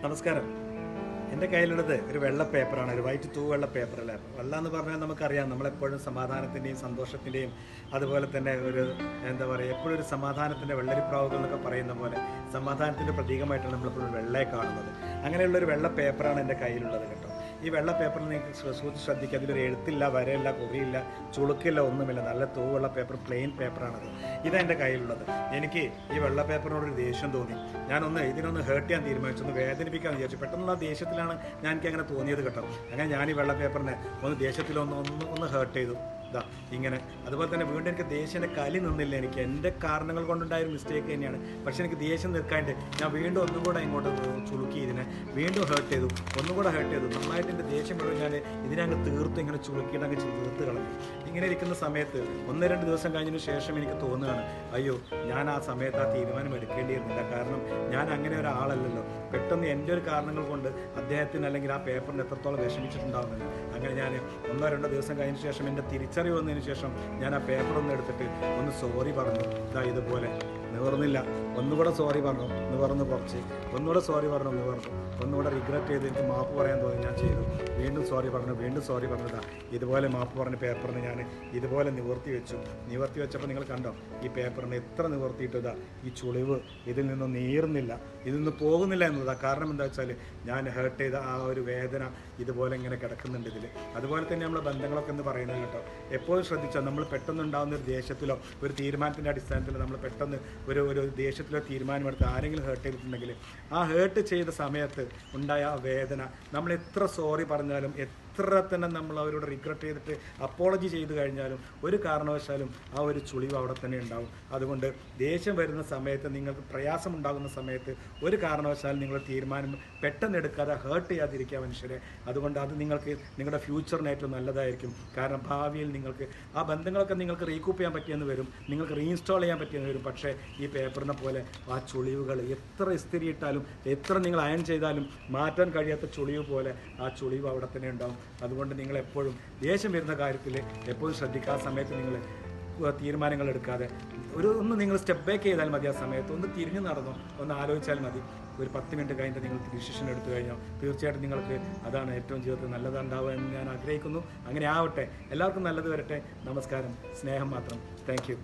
നമസ്കാരം. എൻ്റെ കയ്യിലുള്ളത് ഒരു വെള്ള പേപ്പറാണ്, ഒരു വൈറ്റ് തൂവെള്ള പേപ്പറല്ല. വെള്ള എന്ന് പറഞ്ഞാൽ നമുക്കറിയാം, നമ്മളെപ്പോഴും സമാധാനത്തിൻ്റെയും സന്തോഷത്തിൻ്റെയും അതുപോലെ തന്നെ ഒരു എന്താ പറയുക, എപ്പോഴും ഒരു സമാധാനത്തിൻ്റെ വെള്ളരിപ്രാവുകൾ എന്നൊക്കെ പറയുന്ന പോലെ സമാധാനത്തിൻ്റെ പ്രതീകമായിട്ടാണ് നമ്മളെപ്പോഴും വെള്ളയെ കാണുന്നത്. അങ്ങനെയുള്ളൊരു വെള്ള പേപ്പറാണ് എൻ്റെ കയ്യിലുള്ളത് കേട്ടോ. ഈ വെള്ള പേപ്പറിൽ നിങ്ങൾക്ക് ശ്രദ്ധിക്കുക, അതിലൊരു എഴുത്തില്ല, വരയില്ല, കുറിയില്ല, ചുളുക്കില്ല, ഒന്നുമില്ല. നല്ല തൂവുള്ള പേപ്പർ, പ്ലെയിൻ പേപ്പറാണത്. ഇതാണ് എൻ്റെ കയ്യിലുള്ളത്. എനിക്ക് ഈ വെള്ള പേപ്പറിനോടൊരു ദേഷ്യം തോന്നി. ഇതിനൊന്ന് ഹേർട്ട് ചെയ്യാൻ തീരുമാനിച്ചു, ഒന്ന് വേദനിപ്പിക്കാൻ വിചാരിച്ചു. പെട്ടെന്നുള്ള ദേഷ്യത്തിലാണ് എനിക്ക് അങ്ങനെ തോന്നിയത് കേട്ടോ. അങ്ങനെ ഞാൻ ഈ വെള്ള പേപ്പറിനെ ഒന്ന് ഹേർട്ട് ചെയ്തു. ഇങ്ങനെ അതുപോലെ തന്നെ വീണ്ടും എനിക്ക് ദേഷ്യൻ്റെ കലി നിന്നില്ല. എനിക്ക് എൻ്റെ കാരണങ്ങൾ കൊണ്ടുണ്ടായ ഒരു മിസ്റ്റേക്ക് തന്നെയാണ്. പക്ഷേ എനിക്ക് ദേഷ്യം നിൽക്കാണ്ട് ഞാൻ വീണ്ടും ഒന്നും കൂടെ ഇങ്ങോട്ട് ചുളുക്കി, ഇതിനെ വീണ്ടും ഹേർട്ട് ചെയ്തു, ഒന്നുകൂടെ ഹേർട്ട് ചെയ്തു. നന്നായിട്ട് എൻ്റെ ദേഷ്യം മുഴുവൻ ഞാൻ ഇതിനെ തീർത്ത് ഇങ്ങനെ ചുളുക്കിയിട്ട് അങ്ങ് തീർത്ത് കളഞ്ഞു. ഇങ്ങനെ ഇരിക്കുന്ന സമയത്ത് 1-2 ദിവസം കഴിഞ്ഞതിന് ശേഷം എനിക്ക് തോന്നുകയാണ്, അയ്യോ, ഞാൻ ആ സമയത്ത് ആ തീരുമാനം എടുക്കേണ്ടിയിരുന്നില്ല. കാരണം ഞാൻ അങ്ങനെ ഒരാളല്ലല്ലോ. പെട്ടെന്ന് എൻ്റെ ഒരു കാരണങ്ങൾ കൊണ്ട് അദ്ദേഹത്തിന് അല്ലെങ്കിൽ ആ പേപ്പറിന് എത്രത്തോളം വിഷമിച്ചിട്ടുണ്ടാകുമെന്ന്. അങ്ങനെ ഞാൻ 1-2 ദിവസം കഴിഞ്ഞ ശേഷം എൻ്റെ തിരിച്ചറിവ് വന്നതിന് ശേഷം ഞാൻ ആ പേപ്പർ ഒന്ന് എടുത്തിട്ട് ഒന്ന് സോറി പറഞ്ഞു. ഇതുപോലെ നിവർന്നില്ല, ഒന്നുകൂടെ സോറി പറഞ്ഞു എന്ന് പറഞ്ഞു, ഒന്നുകൂടെ സോറി പറഞ്ഞു എന്ന് പറഞ്ഞു, ഒന്നുകൂടെ റിഗ്രറ്റ് ചെയ്ത് എനിക്ക് മാപ്പ് പറയാൻ തോന്നി, ഞാൻ ചെയ്തു. വീണ്ടും സോറി പറഞ്ഞതാ. ഇതുപോലെ മാപ്പ് പറഞ്ഞ പേപ്പറിന് ഞാൻ ഇതുപോലെ നിവർത്തി വെച്ചപ്പോൾ നിങ്ങൾ കണ്ടോ, ഈ പേപ്പറിന് എത്ര നിവർത്തിയിട്ടതാ, ഈ ചുളിവ് ഇതിൽ നിന്നും നീറുന്നില്ല, ഇതിൽ നിന്ന് പോകുന്നില്ല എന്നതാണ്. കാരണം എന്താ വെച്ചാൽ ഞാൻ ഹേർട്ട് ചെയ്ത ആ ഒരു വേദന ഇതുപോലെ ഇങ്ങനെ കിടക്കുന്നുണ്ട് ഇതിൽ. അതുപോലെ തന്നെ നമ്മളെ ബന്ധങ്ങളൊക്കെ എന്ന് പറയുന്നത് കേട്ടോ, എപ്പോഴും ശ്രദ്ധിച്ചാൽ നമ്മൾ പെട്ടെന്നുണ്ടാകുന്ന ഒരു ദേഷ്യത്തിലോ ഒരു തീരുമാനത്തിൻ്റെ അടിസ്ഥാനത്തിലോ നമ്മൾ പെട്ടെന്ന് ഒരു ദേഷ്യത്തിലോ തീരുമാനമെടുത്ത് ആരെങ്കിലും ഹേർട്ട് ചെയ്തിട്ടുണ്ടെങ്കിൽ ആ ഹേർട്ട് ചെയ്ത സമയത്ത് ഉണ്ടായ ആ വേദന നമ്മൾ എത്ര സോറി പറഞ്ഞാലും എത്ര തന്നെ നമ്മൾ അവരോട് റിഗ്രറ്റ് ചെയ്തിട്ട് അപ്പോളജി ചെയ്ത് കഴിഞ്ഞാലും ഒരു കാരണവശാലും ആ ഒരു ചുളിവ് അവിടെ തന്നെ ഉണ്ടാവും. അതുകൊണ്ട് ദേഷ്യം വരുന്ന സമയത്ത്, നിങ്ങൾക്ക് പ്രയാസം ഉണ്ടാകുന്ന സമയത്ത് ഒരു കാരണവശാലും നിങ്ങൾ തീരുമാനം പെട്ടെന്ന് എടുക്കാതെ ഹേർട്ട് ചെയ്യാതിരിക്കുക മനുഷ്യരെ. അതുകൊണ്ട് അത് നിങ്ങളുടെ ഫ്യൂച്ചറിന് ഏറ്റവും നല്ലതായിരിക്കും. കാരണം ഭാവിയിൽ നിങ്ങൾക്ക് ആ ബന്ധങ്ങളൊക്കെ നിങ്ങൾക്ക് റീകൂപ്പ് ചെയ്യാൻ പറ്റിയെന്ന് വരും, നിങ്ങൾക്ക് റീഇൻസ്റ്റാൾ ചെയ്യാൻ പറ്റിയെന്ന് വരും. പക്ഷേ ഈ പേപ്പറിനെ പോലെ ആ ചുളിവുകൾ എത്ര ഇസ്തിരി ഇട്ടാലും എത്ര നിങ്ങൾ അയൺ ചെയ്താലും മാറ്റാൻ കഴിയാത്ത ചുളിവ് പോലെ ആ ചുളിവ് അവിടെ തന്നെ ഉണ്ടാവും. അതുകൊണ്ട് നിങ്ങൾ എപ്പോഴും ദേഷ്യം വരുന്ന കാര്യത്തിൽ എപ്പോഴും ശ്രദ്ധിക്കുക. ആ സമയത്ത് നിങ്ങൾ തീരുമാനങ്ങൾ എടുക്കാതെ ഒന്ന് നിങ്ങൾ സ്റ്റെപ്പ് ബാക്ക് ചെയ്താൽ മതി. ആ സമയത്ത് ഒന്ന് തിരിഞ്ഞു നടന്നോ, ഒന്ന് ആലോചിച്ചാൽ മതി. ഒരു 10 മിനിറ്റ് കഴിഞ്ഞിട്ട് നിങ്ങൾ ഡിസിഷൻ എടുത്തു കഴിഞ്ഞാൽ തീർച്ചയായിട്ടും നിങ്ങൾക്ക് അതാണ് ഏറ്റവും ജീവിതത്തിൽ നല്ലതുണ്ടാവുക എന്ന് ഞാൻ ആഗ്രഹിക്കുന്നു. അങ്ങനെ ആവട്ടെ. എല്ലാവർക്കും നല്ലത് വരട്ടെ. നമസ്കാരം. സ്നേഹം മാത്രം. Thank you.